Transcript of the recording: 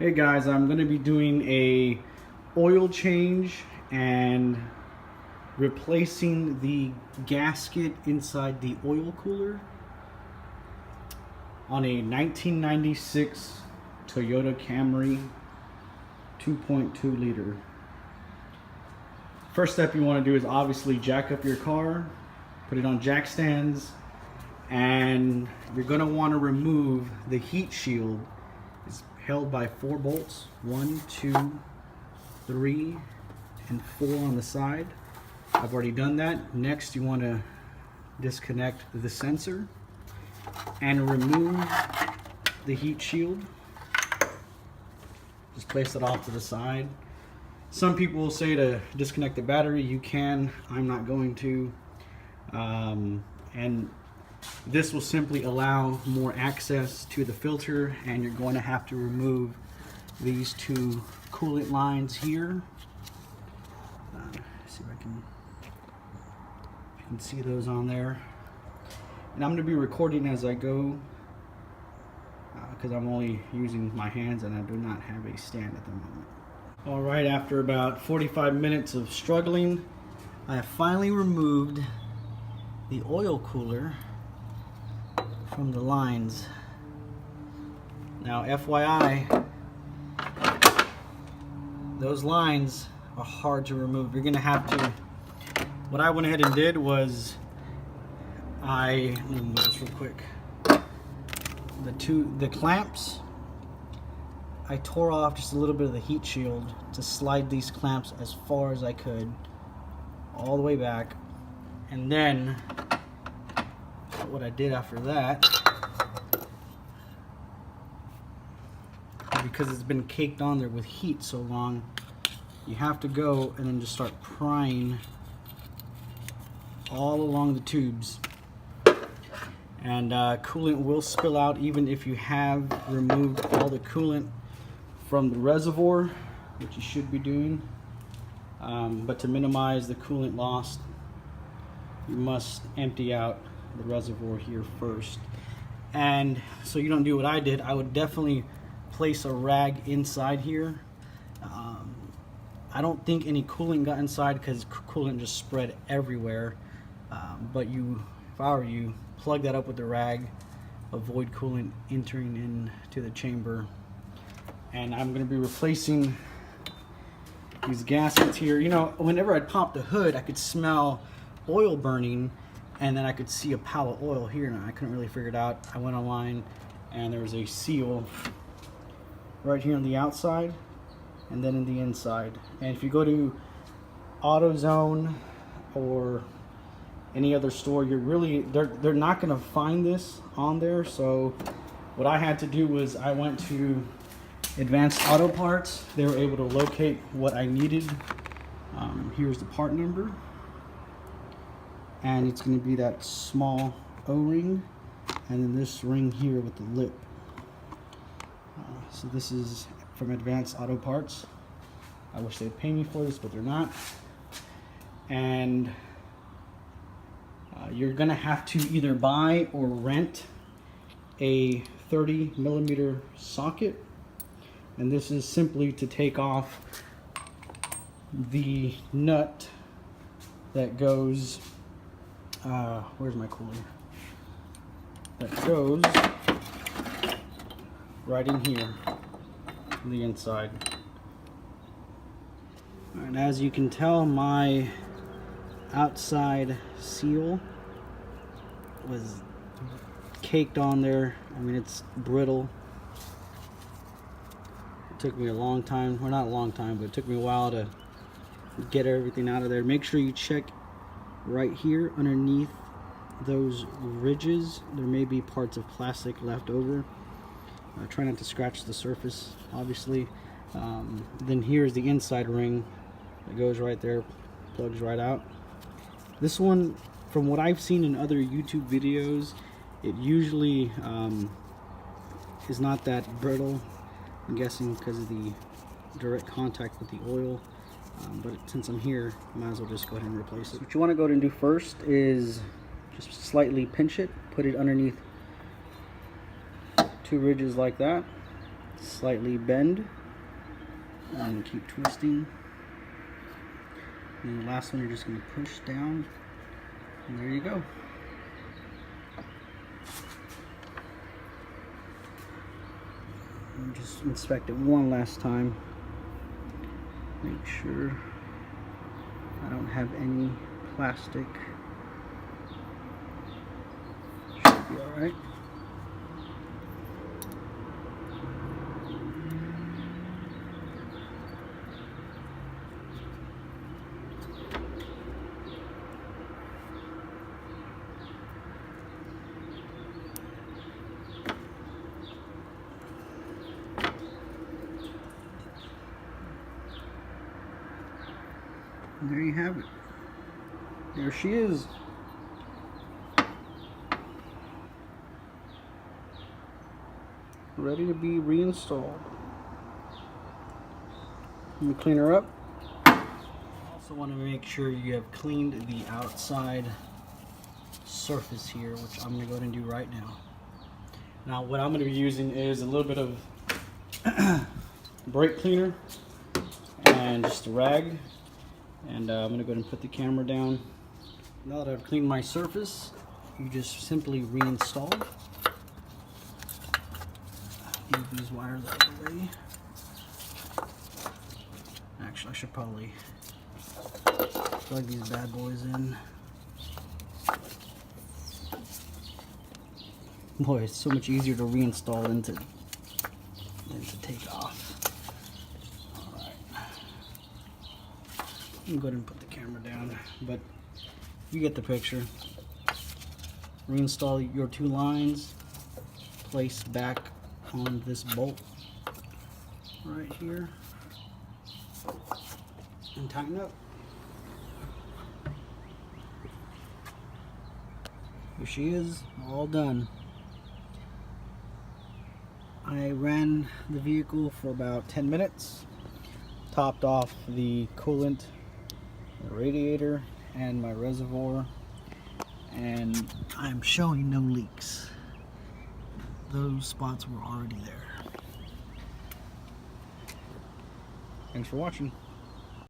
Hey guys, I'm going to be doing a oil change and replacing the gasket inside the oil cooler on a 1996 Toyota Camry 2.2 liter. First step you want to do is obviously jack up your car, put it on jack stands, and you're going to want to remove the heat shield. It's held by 4 bolts, 1, 2, 3, and 4 on the side. I've already done that. Next, you want to disconnect the sensor and remove the heat shield. Just place it off to the side. Some people will say to disconnect the battery. You can. I'm not going to. And this will simply allow more access to the filter, and you're going to have to remove these 2 coolant lines here. See if I can see those on there. And I'm going to be recording as I go because I'm only using my hands and I do not have a stand at the moment. Alright, after about 45 minutes of struggling, I have finally removed the oil cooler from the lines. Now FYI, those lines are hard to remove. You're gonna have to, what I went ahead and did was let me move this real quick. The clamps, I tore off just a little bit of the heat shield to slide these clamps as far as I could, all the way back. And then what I did after that, because it's been caked on there with heat so long, you have to go and then just start prying all along the tubes. And coolant will spill out even if you have removed all the coolant from the reservoir, which you should be doing. But to minimize the coolant loss, you must empty out the reservoir here first. And so you don't do what I did, I would definitely place a rag inside here. I don't think any coolant got inside because coolant just spread everywhere. But if I were you, plug that up with the rag, avoid coolant entering into the chamber. And I'm going to be replacing these gaskets here. You know, whenever I'd pop the hood, I could smell oil burning, and then I could see a pile of oil here, and I couldn't really figure it out. I went online, and there was a seal right here on the outside, and then in the inside. And if you go to AutoZone or any other store, they're not going to find this on there. So what I had to do was I went to Advanced Auto Parts. They were able to locate what I needed. Here's the part number, and it's going to be that small O-ring, and then this ring here with the lip. So this is from Advanced Auto Parts. I wish they'd pay me for this, but they're not. And you're gonna have to either buy or rent a 30mm socket, and this is simply to take off the nut that goes where's my cooler, that goes right in here on the inside. And as you can tell, my outside seal was caked on there. I mean, it's brittle. It took me a long time, well, not a long time, but it took me a while to get everything out of there. Make sure you check right here underneath those ridges. There may be parts of plastic left over. Try not to scratch the surface, obviously. Then here's the inside ring that goes right there, plugs right out. This one, from what I've seen in other YouTube videos, it usually is not that brittle. I'm guessing because of the direct contact with the oil. But since I'm here, I might as well just go ahead and replace it. What you want to go ahead and do first is just slightly pinch it, put it underneath 2 ridges like that, slightly bend, And keep twisting. And the last one you're just going to push down, and there you go. And just inspect it one last time. Make sure I don't have any plastic. Should be alright. And there you have it. There she is. Ready to be reinstalled. Let me clean her up. Also want to make sure you have cleaned the outside surface here, which I'm going to go ahead and do right now. Now what I'm going to be using is a little bit of brake cleaner and just a rag. And I'm going to go ahead and put the camera down. Now that I've cleaned my surface, you just simply reinstall. Move these wires out of the way. Actually, I should probably plug these bad boys in. Boy, it's so much easier to reinstall than to take off. I'm going to put the camera down, but you get the picture. Reinstall your two lines, place back on this bolt right here, and tighten up. Here she is, all done. I ran the vehicle for about 10 minutes, topped off the coolant, the radiator, and my reservoir, and I'm showing no leaks. Those spots were already there. Thanks for watching.